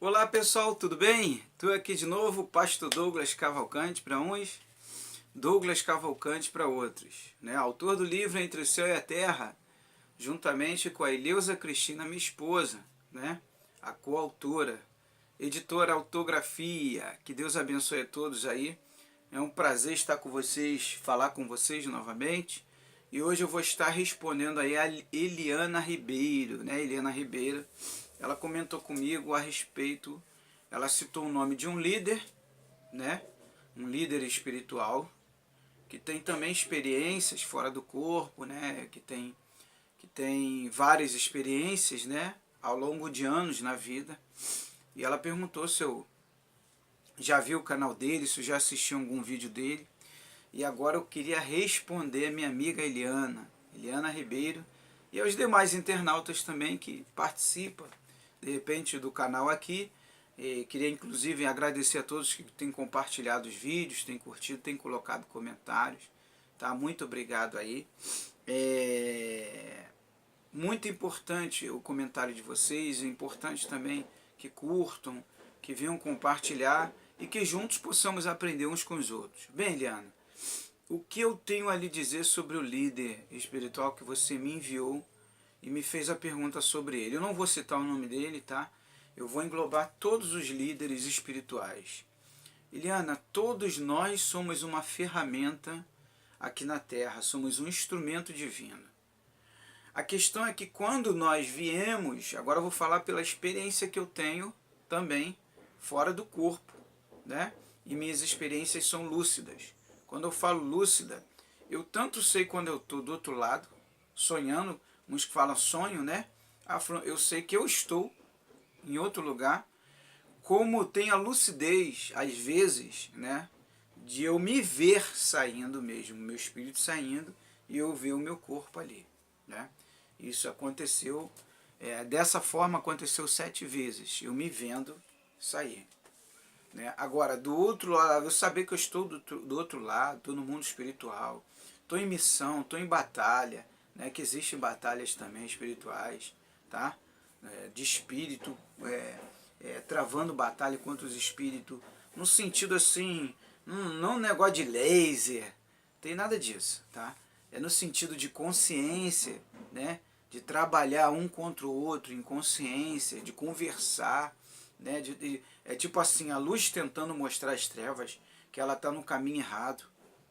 Olá pessoal, tudo bem? Estou aqui de novo, Pastor Douglas Cavalcante para uns, Douglas Cavalcante para outros, né? Autor do livro Entre o Céu e a Terra, juntamente com a Eleusa Cristina, minha esposa, né? A coautora, editora Autografia. Que Deus abençoe a todos aí. É um prazer estar com vocês, falar com vocês novamente. E hoje eu vou estar respondendo aí a Eliana Ribeiro, né? Eliana Ribeiro, ela comentou comigo a respeito, ela citou o nome de um líder, né? Um líder espiritual, que tem também experiências fora do corpo, né? Que tem várias experiências, né? Ao longo de anos na vida. E ela perguntou se eu já vi o canal dele, se eu já assisti algum vídeo dele. E agora eu queria responder a minha amiga Eliana Ribeiro, e aos demais internautas também que participam, de repente, do canal aqui. E queria inclusive agradecer a todos que têm compartilhado os vídeos, têm curtido, têm colocado comentários. Tá? Muito obrigado aí. Muito importante o comentário de vocês, é importante também que curtam, que venham compartilhar e que juntos possamos aprender uns com os outros. Bem, Eliana, o que eu tenho a lhe dizer sobre o líder espiritual que você me enviou e me fez a pergunta sobre ele? Eu não vou citar o nome dele, tá? Eu vou englobar todos os líderes espirituais. Eliana, todos nós somos uma ferramenta aqui na Terra, somos um instrumento divino. A questão é que quando nós viemos, agora eu vou falar pela experiência que eu tenho também fora do corpo, né? E minhas experiências são lúcidas. Quando eu falo lúcida, eu tanto sei quando eu estou do outro lado, sonhando, uns que falam sonho, né? Eu sei que eu estou em outro lugar, como tem a lucidez, às vezes, né? De eu me ver saindo mesmo, meu espírito saindo, e eu ver o meu corpo ali, né? Isso aconteceu, dessa forma aconteceu 7 vezes, eu me vendo sair. Né? Agora, do outro lado, eu saber que eu estou do outro lado, estou no mundo espiritual, estou em missão, estou em batalha, né? Que existem batalhas também espirituais, tá? De espírito, travando batalha contra os espíritos, no sentido assim, não um negócio de laser, tem nada disso, tá? É no sentido de consciência, né? De trabalhar um contra o outro em consciência, de conversar, né? É tipo assim, a luz tentando mostrar as trevas que ela está no caminho errado,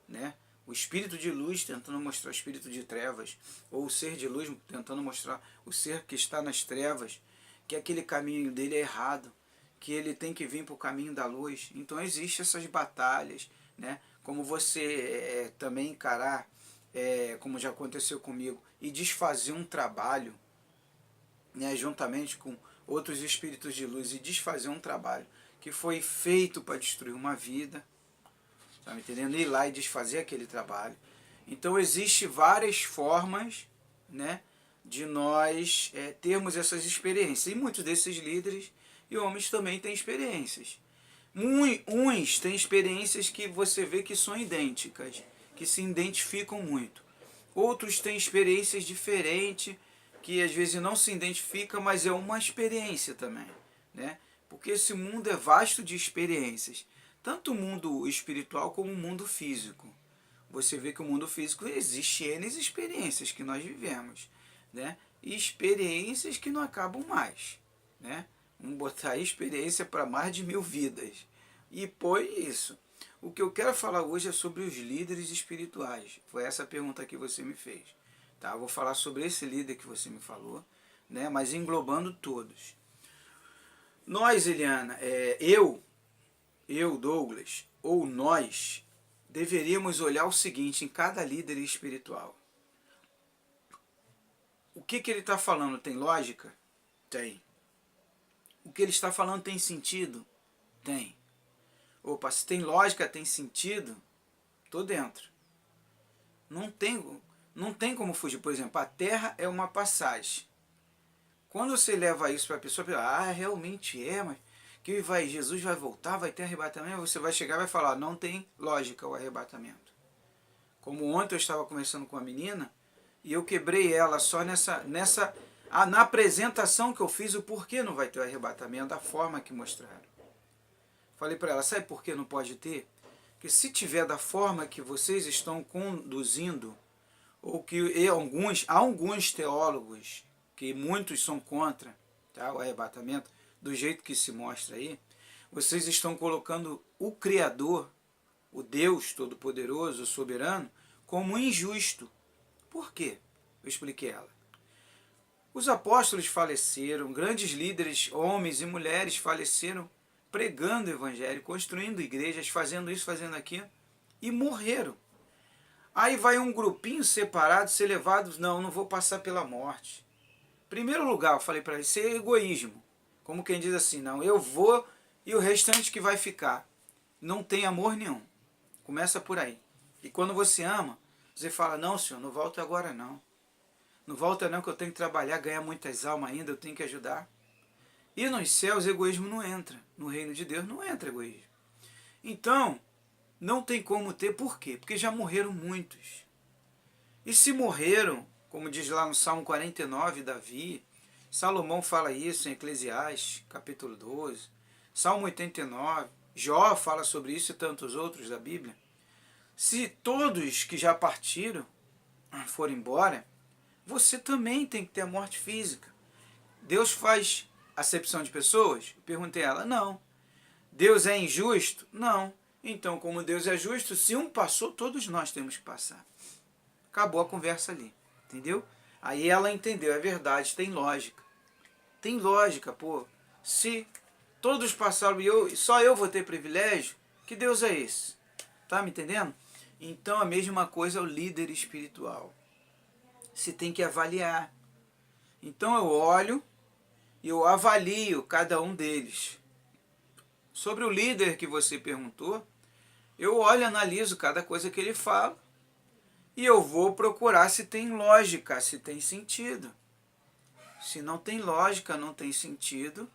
né? O espírito de luz tentando mostrar o espírito de trevas, ou o ser de luz tentando mostrar o ser que está nas trevas, que aquele caminho dele é errado, que ele tem que vir para o caminho da luz. Então existem essas batalhas, né? Como você também encarar, como já aconteceu comigo, e desfazer um trabalho, né, juntamente com outros espíritos de luz, e desfazer um trabalho que foi feito para destruir uma vida, tá me entendendo? Ir lá e desfazer aquele trabalho. Então existe várias formas, né, de nós termos essas experiências. E muitos desses líderes e homens também têm experiências. Uns têm experiências que você vê que são idênticas, que se identificam muito. Outros têm experiências diferentes, que às vezes não se identifica, mas é uma experiência também, né? Porque esse mundo é vasto de experiências, tanto o mundo espiritual como o mundo físico. Você vê que o mundo físico existe N experiências que nós vivemos, né? E experiências que não acabam mais, né? Vamos botar aí experiência para mais de 1000 vidas. E foi isso. O que eu quero falar hoje é sobre os líderes espirituais. Foi essa a pergunta que você me fez. Tá? Eu vou falar sobre esse líder que você me falou, né? Mas englobando todos. Nós, Eliana, eu, Douglas, ou nós, deveríamos olhar o seguinte em cada líder espiritual. O que ele está falando tem lógica? Tem. O que ele está falando tem sentido? Tem. Opa, se tem lógica, tem sentido, tô dentro. Não tem como fugir. Por exemplo, a Terra é uma passagem. Quando você leva isso para a pessoa, realmente mas Jesus vai voltar, vai ter arrebatamento, você vai chegar e vai falar, não tem lógica o arrebatamento. Como ontem eu estava conversando com uma menina, e eu quebrei ela só nessa Na apresentação que eu fiz, o porquê não vai ter o arrebatamento, da forma que mostraram. Falei para ela, sabe por que não pode ter? Porque se tiver da forma que vocês estão conduzindo, ou que há alguns teólogos, que muitos são contra, tá, o arrebatamento, do jeito que se mostra aí, vocês estão colocando o Criador, o Deus Todo-Poderoso, o Soberano, como injusto. Por quê? Eu expliquei a ela. Os apóstolos faleceram, grandes líderes, homens e mulheres faleceram pregando o evangelho, construindo igrejas, fazendo isso, fazendo aquilo, e morreram. Aí vai um grupinho separado ser levado, não vou passar pela morte. Primeiro lugar, eu falei para ele, isso é egoísmo. Como quem diz assim, não, eu vou e o restante que vai ficar. Não tem amor nenhum. Começa por aí. E quando você ama, você fala, não, senhor, não volta agora não. Não volta não, que eu tenho que trabalhar, ganhar muitas almas ainda, eu tenho que ajudar. E nos céus, egoísmo não entra. No reino de Deus não entra egoísmo. Então, não tem como ter, por quê? Porque já morreram muitos. E se morreram, como diz lá no Salmo 49, Davi, Salomão fala isso em Eclesiastes, capítulo 12, Salmo 89, Jó fala sobre isso e tantos outros da Bíblia. Se todos que já partiram foram embora, você também tem que ter a morte física. Deus faz acepção de pessoas? Eu perguntei a ela, não. Deus é injusto? Não. Então, como Deus é justo, se um passou, todos nós temos que passar. Acabou a conversa ali, entendeu? Aí ela entendeu, é verdade, tem lógica. Tem lógica, pô. Se todos passaram e só eu vou ter privilégio, que Deus é esse? Tá me entendendo? Então a mesma coisa é o líder espiritual. Você tem que avaliar. Então eu olho e eu avalio cada um deles. Sobre o líder que você perguntou, eu olho e analiso cada coisa que ele fala e eu vou procurar se tem lógica, se tem sentido. Se não tem lógica, não tem sentido,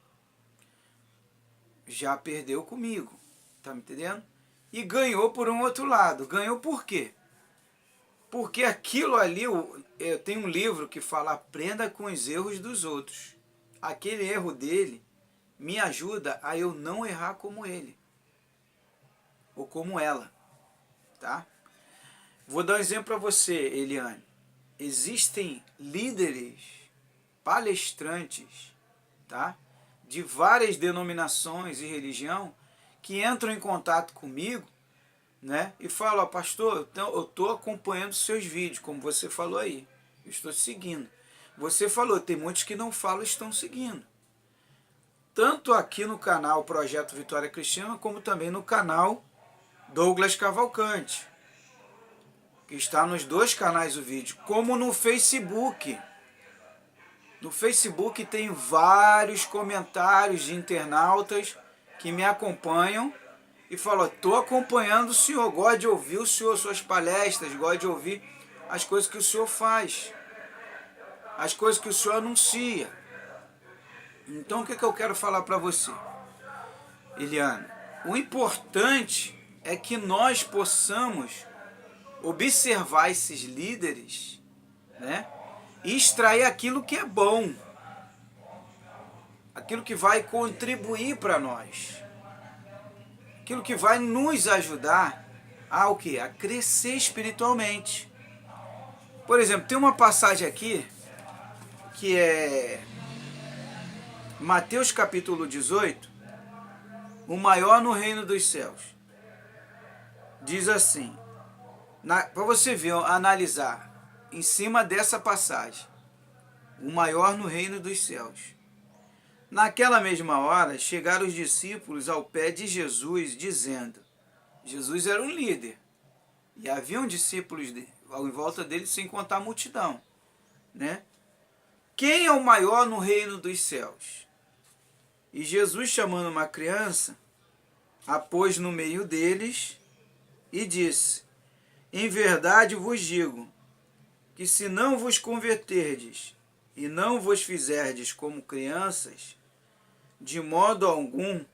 já perdeu comigo. Tá me entendendo? E ganhou por um outro lado. Ganhou por quê? Porque aquilo ali, eu tenho um livro que fala aprenda com os erros dos outros. Aquele erro dele me ajuda a eu não errar como ele. Ou como ela. Tá? Vou dar um exemplo para você, Eliane. Existem líderes, palestrantes, tá? De várias denominações e religião que entram em contato comigo, né? E falam, pastor, eu estou acompanhando os seus vídeos, como você falou aí. Eu estou seguindo. Você falou, tem muitos que não falam e estão seguindo. Tanto aqui no canal Projeto Vitória Cristiana, como também no canal Douglas Cavalcante, que está nos dois canais o vídeo, como no Facebook. No Facebook tem vários comentários de internautas que me acompanham e falam, estou acompanhando o senhor, gosto de ouvir o senhor, suas palestras, gosto de ouvir as coisas que o senhor faz, as coisas que o senhor anuncia. Então o que eu quero falar para você, Eliana? O importante é que nós possamos observar esses líderes, né? E extrair aquilo que é bom, aquilo que vai contribuir para nós, aquilo que vai nos ajudar a o quê? A crescer espiritualmente. Por exemplo, tem uma passagem aqui que é Mateus capítulo 18, o maior no reino dos céus. Diz assim, para você ver, analisar em cima dessa passagem, o maior no reino dos céus. Naquela mesma hora, chegaram os discípulos ao pé de Jesus, dizendo, Jesus era um líder, e haviam discípulos em volta dele, sem contar a multidão, né? Quem é o maior no reino dos céus? E Jesus, chamando uma criança, a pôs no meio deles e disse, em verdade vos digo, que se não vos converterdes e não vos fizerdes como crianças, de modo algum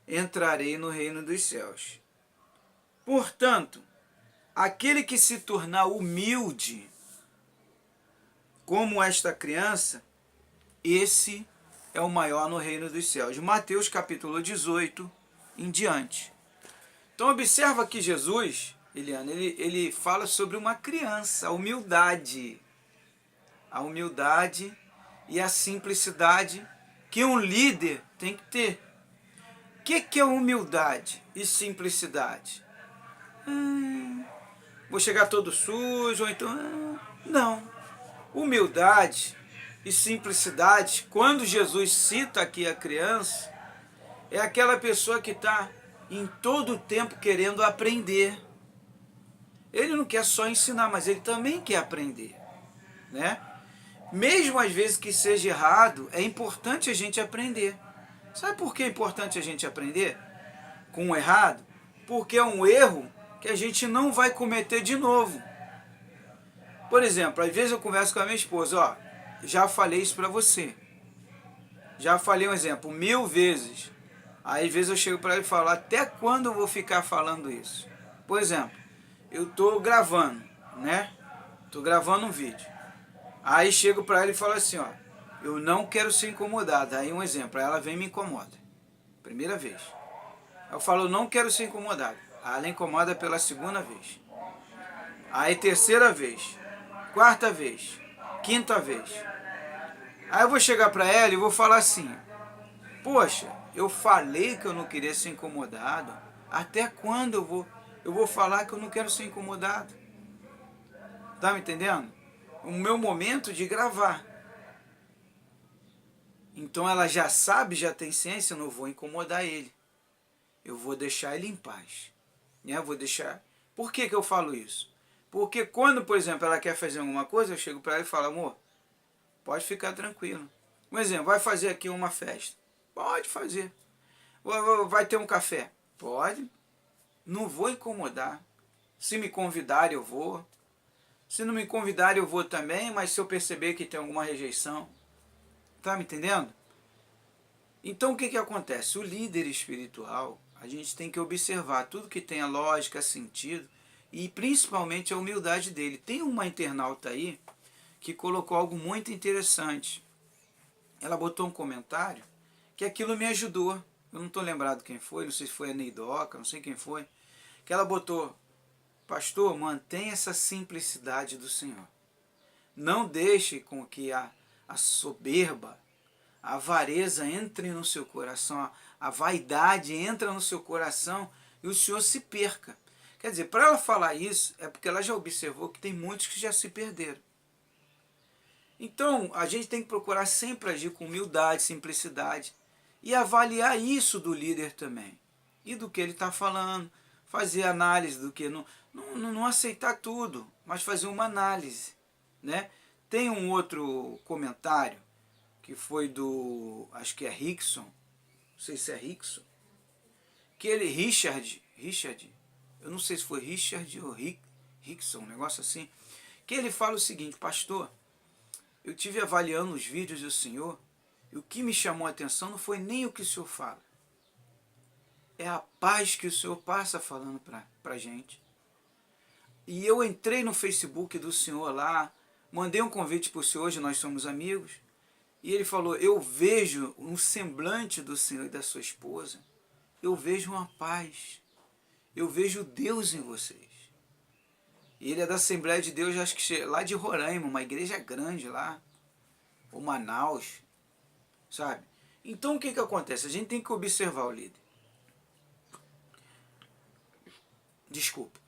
entrarei no reino dos céus. Portanto, aquele que se tornar humilde, como esta criança, esse é o maior no reino dos céus. Mateus capítulo 18 em diante. Então observa que Jesus, Eliana, ele fala sobre uma criança, a humildade e a simplicidade que um líder tem que ter. O que é humildade e simplicidade? Vou chegar todo sujo, ou então... Não. Humildade e simplicidade, quando Jesus cita aqui a criança, é aquela pessoa que está em todo o tempo querendo aprender. Ele não quer só ensinar, mas ele também quer aprender, né? Mesmo às vezes que seja errado, é importante a gente aprender. Sabe por que é importante a gente aprender com o errado? Porque é um erro que a gente não vai cometer de novo. Por exemplo, às vezes eu converso com a minha esposa, ó, já falei isso para você. Já falei um exemplo 1000 vezes. Aí às vezes eu chego para ela e falo, até quando eu vou ficar falando isso? Por exemplo, eu tô gravando, né? Tô gravando um vídeo. Aí chego para ela e falo assim, ó, eu não quero ser incomodada. Aí um exemplo, aí ela vem e me incomoda. Primeira vez. Eu falo, eu não quero ser incomodada. Aí ela incomoda pela segunda vez. Aí terceira vez. Quarta vez. Quinta vez. Aí eu vou chegar para ela e vou falar assim, poxa, eu falei que eu não queria ser incomodado. Até quando eu vou falar que eu não quero ser incomodado? Tá me entendendo? O meu momento de gravar. Então ela já sabe, já tem ciência, eu não vou incomodar ele. Eu vou deixar ele em paz. Né? Eu vou deixar... Por que eu falo isso? Porque quando, por exemplo, ela quer fazer alguma coisa, eu chego para ela e falo, amor, pode ficar tranquilo. Um exemplo, vai fazer aqui uma festa. Pode fazer. Vai ter um café. Pode. Não vou incomodar. Se me convidarem, eu vou. Se não me convidarem, eu vou também, mas se eu perceber que tem alguma rejeição. Tá me entendendo? Então o que acontece? O líder espiritual, a gente tem que observar tudo que tenha lógica, sentido e principalmente a humildade dele. Tem uma internauta aí que colocou algo muito interessante. Ela botou um comentário que aquilo me ajudou. Eu não estou lembrado quem foi, não sei se foi a Neidoca, não sei quem foi. Que ela botou, pastor, mantenha essa simplicidade do Senhor. Não deixe com que a soberba, a avareza entre no seu coração, a vaidade entra no seu coração e o Senhor se perca. Quer dizer, para ela falar isso, é porque ela já observou que tem muitos que já se perderam. Então, a gente tem que procurar sempre agir com humildade, simplicidade e avaliar isso do líder também. E do que ele está falando, fazer análise do que... Não aceitar tudo, mas fazer uma análise. Né? Tem um outro comentário que foi do, acho que é Rickson, não sei se é Rickson, que ele, Richard, eu não sei se foi Richard ou Rickson, um negócio assim, que ele fala o seguinte, pastor, eu tive avaliando os vídeos do senhor, e o que me chamou a atenção não foi nem o que o senhor fala, é a paz que o senhor passa falando pra gente. E eu entrei no Facebook do senhor lá, mandei um convite para o senhor, hoje nós somos amigos, e ele falou, eu vejo um semblante do senhor e da sua esposa, eu vejo uma paz, eu vejo Deus em vocês. E ele é da Assembleia de Deus, acho que lá de Roraima, uma igreja grande lá, ou Manaus, sabe? Então o que acontece? A gente tem que observar o líder. Desculpa.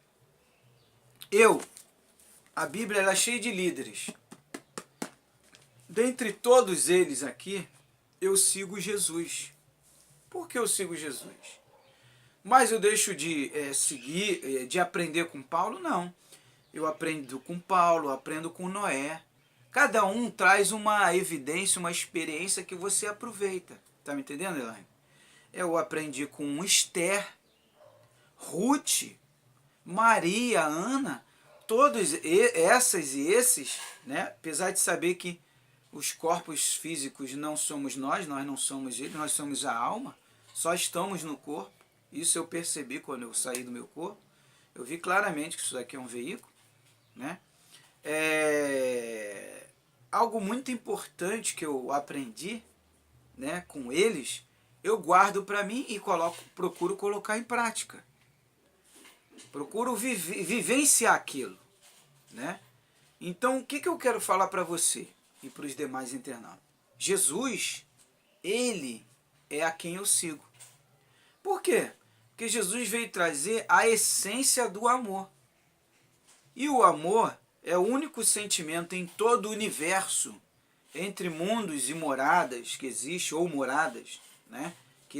A Bíblia ela é cheia de líderes. Dentre todos eles aqui, eu sigo Jesus. Por que eu sigo Jesus? Mas eu deixo de seguir, de aprender com Paulo? Não. Eu aprendo com Paulo, aprendo com Noé. Cada um traz uma evidência, uma experiência que você aproveita. Tá me entendendo, Elaine? Eu aprendi com Esther, Ruth, Maria, Ana, todos essas e esses, né? Apesar de saber que os corpos físicos não somos nós não somos eles, nós somos a alma, só estamos no corpo. Isso eu percebi quando eu saí do meu corpo. Eu vi claramente que isso daqui é um veículo, né? algo muito importante que eu aprendi, né, com eles, eu guardo para mim e procuro colocar em prática. Procuro vivenciar aquilo, né? Então, o que eu quero falar para você e para os demais internautas? Jesus, ele é a quem eu sigo. Por quê? Porque Jesus veio trazer a essência do amor. E o amor é o único sentimento em todo o universo, entre mundos e moradas que existem, ou moradas, né, que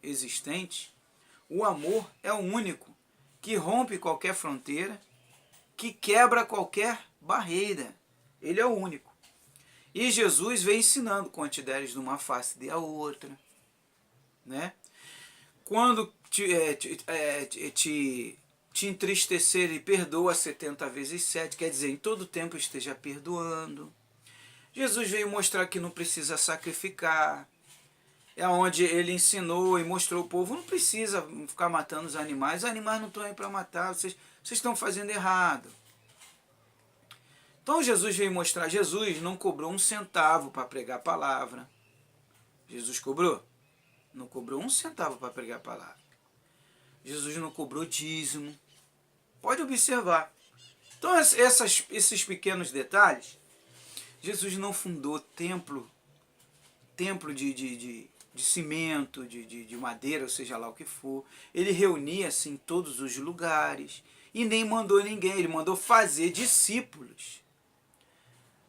existentes. O amor é o único que rompe qualquer fronteira, que quebra qualquer barreira. Ele é o único. E Jesus vem ensinando: quando te deres numa face, dê a outra, né? Quando te entristecer, e perdoa 70 vezes 7, quer dizer, em todo tempo esteja perdoando. Jesus veio mostrar que não precisa sacrificar. É onde ele ensinou e mostrou ao povo: não precisa ficar matando os animais não estão aí para matar, vocês estão fazendo errado. Então Jesus veio mostrar: Jesus não cobrou 1 centavo para pregar a palavra. Jesus cobrou? Não cobrou 1 centavo para pregar a palavra. Jesus não cobrou dízimo. Pode observar. Então esses pequenos detalhes, Jesus não fundou templo de cimento, de madeira, ou seja lá o que for. Ele reunia assim todos os lugares e nem mandou ninguém, ele mandou fazer discípulos.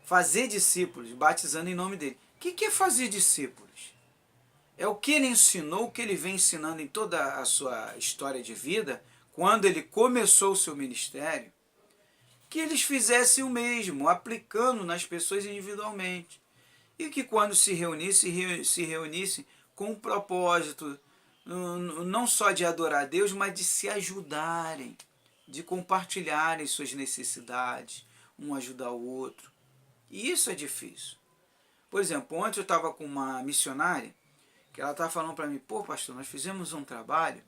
Fazer discípulos, batizando em nome dele. O que é fazer discípulos? É o que ele ensinou, o que ele vem ensinando em toda a sua história de vida, quando ele começou o seu ministério, que eles fizessem o mesmo, aplicando nas pessoas individualmente. E que quando se reunissem com o propósito, não só de adorar a Deus, mas de se ajudarem, de compartilharem suas necessidades, um ajudar o outro. E isso é difícil. Por exemplo, ontem eu estava com uma missionária, que ela estava falando para mim: pô, pastor, nós fizemos um trabalho,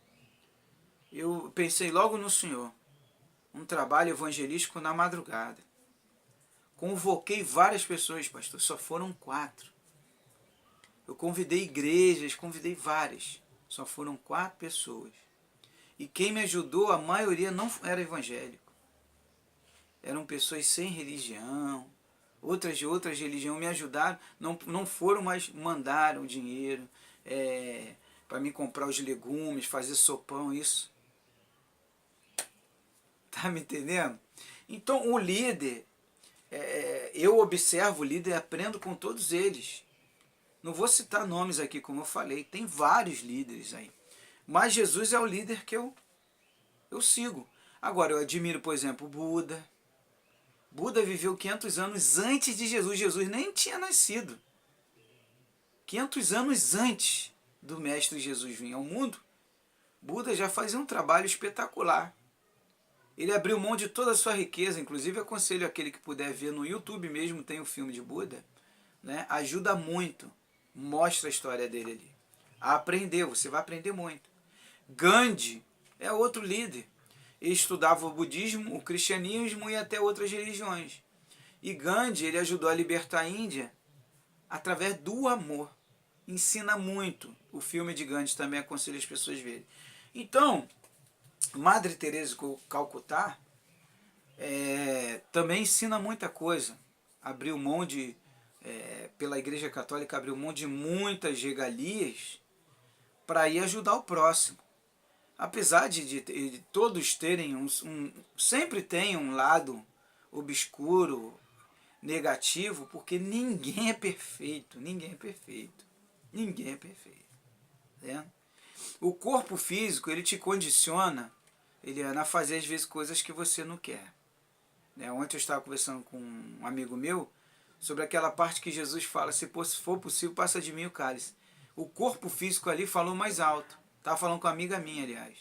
eu pensei logo no Senhor, um trabalho evangelístico na madrugada. Convoquei várias pessoas, pastor, só foram 4. Eu convidei igrejas, convidei várias, só foram 4 pessoas. E quem me ajudou, a maioria não era evangélico. Eram pessoas sem religião, outras de outras religiões me ajudaram, não foram, mas mandaram dinheiro para me comprar os legumes, fazer sopão, isso. Tá me entendendo? Então o líder, eu observo o líder e aprendo com todos eles. Não vou citar nomes aqui, como eu falei, tem vários líderes aí. Mas Jesus é o líder que eu sigo. Agora, eu admiro, por exemplo, Buda. Buda viveu 500 anos antes de Jesus. Jesus nem tinha nascido. 500 anos antes do Mestre Jesus vir ao mundo, Buda já fazia um trabalho espetacular. Ele abriu mão de toda a sua riqueza, inclusive aconselho aquele que puder ver no YouTube mesmo, tem o filme de Buda, né? Ajuda muito, mostra a história dele ali. A aprender, você vai aprender muito. Gandhi é outro líder. Ele estudava o budismo, o cristianismo e até outras religiões. E Gandhi, ele ajudou a libertar a Índia através do amor. Ensina muito. O filme de Gandhi também aconselho as pessoas a verem. Então, Madre Teresa de Calcutá também ensina muita coisa. Abriu mão pela Igreja Católica, abriu mão de muitas regalias para ir ajudar o próximo. Apesar de todos terem sempre tem um lado obscuro, negativo, porque ninguém é perfeito, ninguém é perfeito, ninguém é perfeito. Né? O corpo físico, ele te condiciona a fazer às vezes coisas que você não quer. Ontem eu estava conversando com um amigo meu sobre aquela parte que Jesus fala: se for possível, passa de mim o cálice. O corpo físico ali falou mais alto. Estava falando com uma amiga minha, aliás.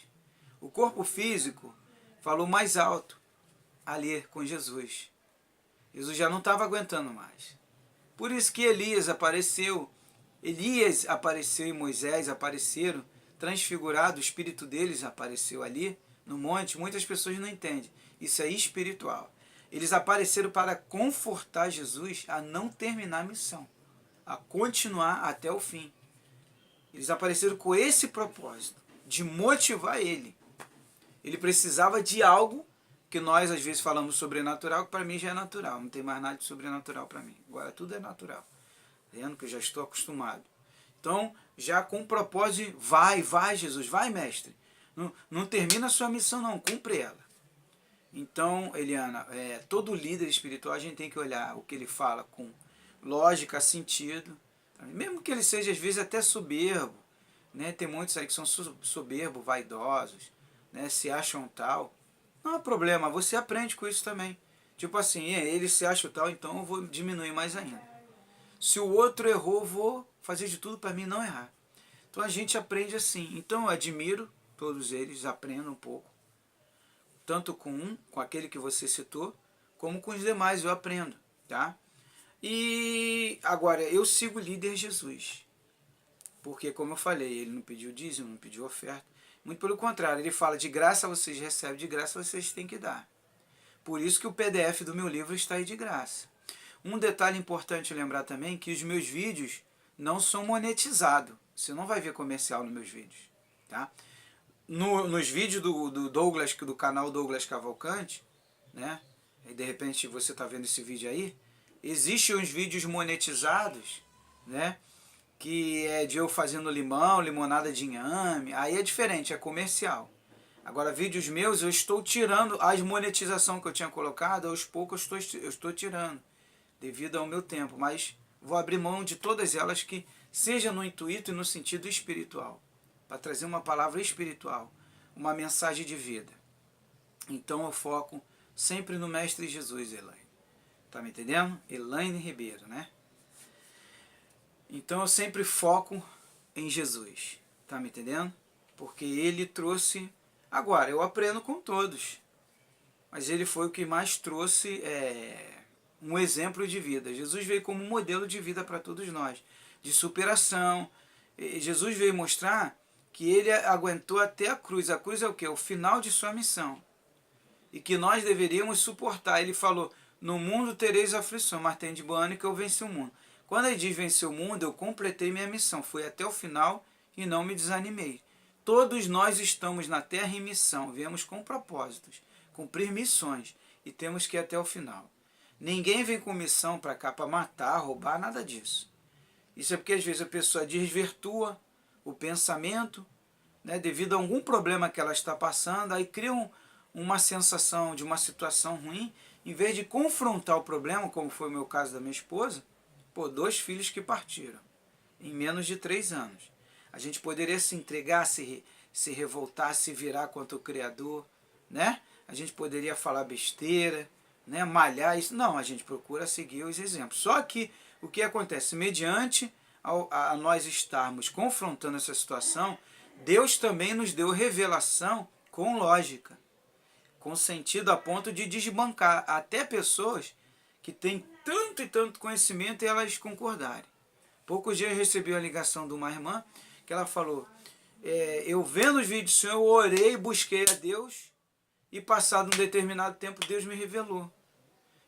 O corpo físico falou mais alto ali com Jesus. Jesus já não estava aguentando mais. Por isso que Elias apareceu e Moisés apareceram, transfigurado, o espírito deles apareceu ali no monte. Muitas pessoas não entendem. Isso é espiritual. Eles apareceram para confortar Jesus a não terminar a missão, a continuar até o fim. Eles apareceram com esse propósito, de motivar ele. Ele precisava de algo que nós às vezes falamos sobrenatural, que para mim já é natural, não tem mais nada de sobrenatural para mim. Agora tudo é natural, vendo que eu já estou acostumado. Então, já com o propósito de vai Jesus, vai mestre. Não termina a sua missão não, cumpre ela. Então, Eliana, todo líder espiritual a gente tem que olhar o que ele fala com lógica, sentido, mesmo que ele seja às vezes até soberbo, né? Tem muitos aí que são soberbos, vaidosos, né? Se acham tal. Não há problema, você aprende com isso também. Tipo assim, ele se acha tal, então eu vou diminuir mais ainda. Se o outro errou, vou fazer de tudo para mim não errar. Então a gente aprende assim. Então eu admiro todos eles, aprendo um pouco. Tanto com aquele que você citou, como com os demais eu aprendo, tá? E agora, eu sigo o líder Jesus. Porque, como eu falei, ele não pediu dízimo, não pediu oferta. Muito pelo contrário, ele fala, de graça vocês recebem, de graça vocês têm que dar. Por isso que o PDF do meu livro está aí de graça. Um detalhe importante lembrar também, que os meus vídeos não são monetizados. Você não vai ver comercial nos meus vídeos, tá? Nos vídeos do Douglas, do canal Douglas Cavalcante, né? E de repente você está vendo esse vídeo aí, existem uns vídeos monetizados, né? Que é de eu fazendo limão, limonada de inhame, aí é diferente, é comercial. Agora, vídeos meus, eu estou tirando as monetizações que eu tinha colocado, aos poucos eu estou tirando, devido ao meu tempo, mas vou abrir mão de todas elas que seja no intuito e no sentido espiritual, para trazer uma palavra espiritual, uma mensagem de vida. Então eu foco sempre no Mestre Jesus, Elaine. Tá me entendendo? Elaine Ribeiro, né? Então eu sempre foco em Jesus. Tá me entendendo? Porque ele trouxe... Agora, eu aprendo com todos. Mas ele foi o que mais trouxe um exemplo de vida. Jesus veio como um modelo de vida para todos nós. De superação. Jesus veio mostrar que ele aguentou até a cruz. A cruz é o quê? O final de sua missão. E que nós deveríamos suportar. Ele falou, no mundo tereis aflição, mas tem de bom ânimo que eu venci o mundo. Quando ele diz vencer o mundo, eu completei minha missão. Fui até o final e não me desanimei. Todos nós estamos na terra em missão. Viemos com propósitos, cumprir missões. E temos que ir até o final. Ninguém vem com missão para cá para matar, roubar, nada disso. Isso é porque às vezes a pessoa desvirtua o pensamento, né, devido a algum problema que ela está passando, aí cria uma sensação de uma situação ruim, em vez de confrontar o problema, como foi o meu caso da minha esposa, 2 filhos que partiram, em menos de 3 anos. A gente poderia se entregar, se revoltar, se virar contra o Criador, né? A gente poderia falar besteira, né? Malhar isso. Não, a gente procura seguir os exemplos. Só que o que acontece? Mediante a nós estarmos confrontando essa situação, Deus também nos deu revelação com lógica, com sentido a ponto de desbancar até pessoas que têm tanto e tanto conhecimento e elas concordarem. Poucos dias eu recebi uma ligação de uma irmã que ela falou, eu vendo os vídeos do Senhor, eu orei, busquei a Deus e passado um determinado tempo Deus me revelou.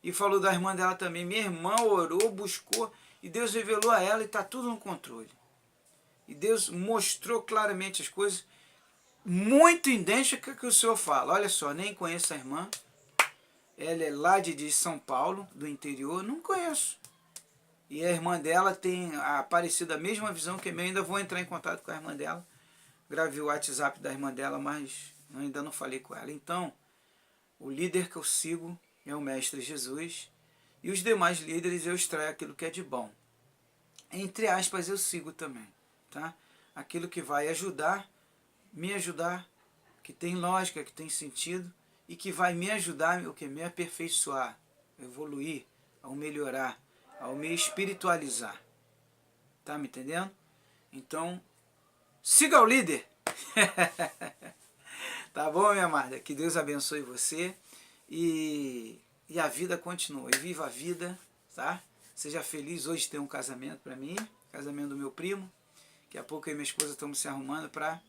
E falou da irmã dela também, minha irmã orou, buscou e Deus revelou a ela e está tudo no controle. E Deus mostrou claramente as coisas, muito idêntica que o Senhor fala. Olha só, nem conheço a irmã, ela é lá de São Paulo, do interior, não conheço. E a irmã dela tem aparecido a mesma visão que a minha, ainda vou entrar em contato com a irmã dela. Gravei o WhatsApp da irmã dela, mas ainda não falei com ela. Então, o líder que eu sigo é o Mestre Jesus, e os demais líderes eu extraio aquilo que é de bom. Entre aspas, eu sigo também, tá? Aquilo que vai me ajudar, que tem lógica, que tem sentido, e que vai me ajudar, me aperfeiçoar, evoluir, ao melhorar, ao me espiritualizar. Tá me entendendo? Então, siga o líder! Tá bom, minha amada? Que Deus abençoe você e a vida continua. E viva a vida, tá? Seja feliz. Hoje tem um casamento para mim, casamento do meu primo. Daqui a pouco eu e minha esposa estamos se arrumando para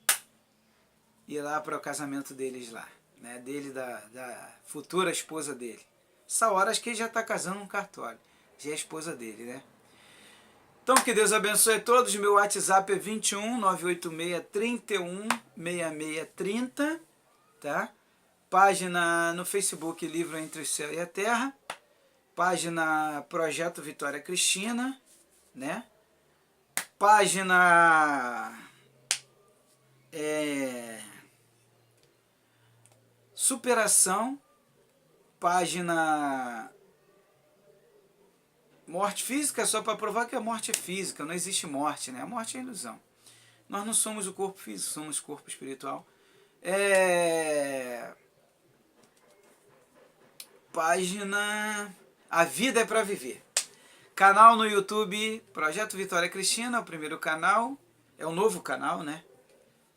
ir lá para o casamento deles lá, né? Dele, da futura esposa dele. Essa hora acho que ele já está casando no cartório. Já é a esposa dele, né? Então, que Deus abençoe a todos. Meu WhatsApp é 21 986 31 6630, tá? Página no Facebook Livro Entre o Céu e a Terra. Página Projeto Vitória Cristina, né? Página Superação. Página Morte Física, só para provar que a morte é física, não existe morte, né? A morte é ilusão. Nós não somos o corpo físico, somos o corpo espiritual. Página A Vida é para Viver. Canal no YouTube, Projeto Vitória Cristina, o primeiro canal. É um novo canal, né?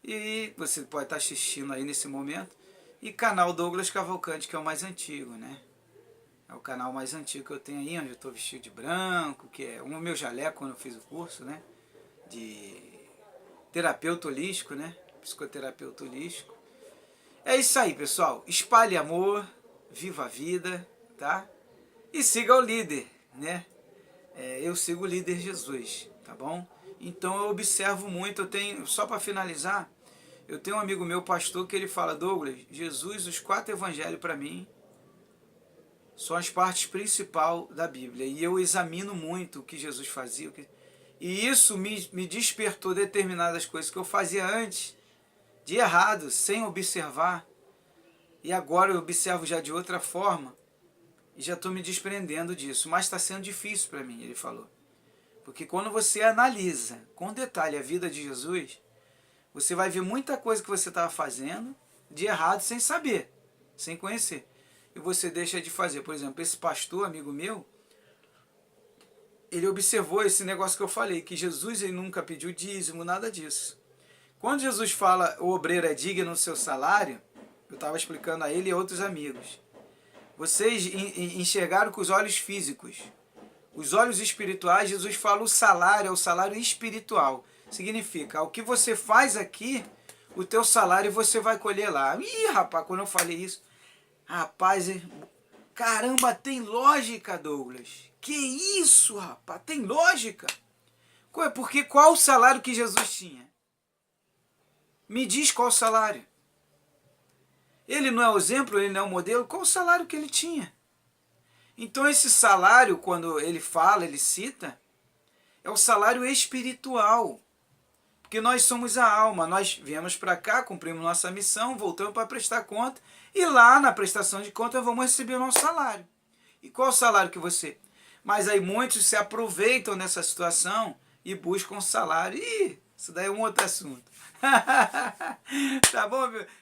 E você pode estar assistindo aí nesse momento. E canal Douglas Cavalcante, que é o mais antigo, né? É o canal mais antigo que eu tenho aí, onde eu estou vestido de branco, que é o meu jaleco quando eu fiz o curso, né? De terapeuta holístico, né? Psicoterapeuta holístico. É isso aí, pessoal. Espalhe amor, viva a vida, tá? E siga o líder, né? Eu sigo o líder Jesus, tá bom? Então eu observo muito, eu tenho, só para finalizar, eu tenho um amigo meu, pastor, que ele fala: Douglas, Jesus, os 4 evangelhos para mim são as partes principais da Bíblia. E eu examino muito o que Jesus fazia. E isso me despertou determinadas coisas que eu fazia antes, de errado, sem observar. E agora eu observo já de outra forma. E já estou me desprendendo disso. Mas está sendo difícil para mim, ele falou. Porque quando você analisa com detalhe a vida de Jesus, você vai ver muita coisa que você estava fazendo de errado sem saber, sem conhecer. E você deixa de fazer. Por exemplo, esse pastor, amigo meu, ele observou esse negócio que eu falei, que Jesus ele nunca pediu dízimo, nada disso. Quando Jesus fala o obreiro é digno do seu salário, eu estava explicando a ele e a outros amigos. Vocês enxergaram com os olhos físicos. Os olhos espirituais, Jesus fala o salário é o salário espiritual. Significa, o que você faz aqui, o teu salário você vai colher lá. Ih, rapaz, quando eu falei isso, rapaz, caramba, tem lógica, Douglas. Que isso, rapaz, tem lógica. Porque qual o salário que Jesus tinha? Me diz qual o salário. Ele não é o exemplo, ele não é o modelo, qual o salário que ele tinha? Então esse salário, quando ele fala, ele cita, é o salário espiritual. Porque nós somos a alma, nós viemos para cá, cumprimos nossa missão, voltamos para prestar conta, e lá na prestação de contas vamos receber o nosso salário. E qual o salário que você... Mas aí muitos se aproveitam dessa situação e buscam salário. Ih, isso daí é um outro assunto.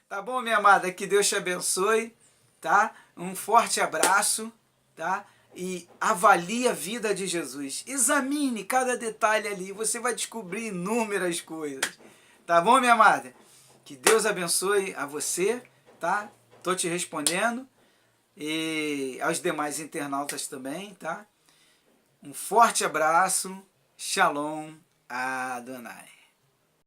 Tá bom, minha amada? Que Deus te abençoe, tá? Um forte abraço, tá? E avalie a vida de Jesus. Examine cada detalhe ali, você vai descobrir inúmeras coisas. Tá bom, minha amada? Que Deus abençoe a você, tá? Tô te respondendo. E aos demais internautas também, tá? Um forte abraço. Shalom Adonai.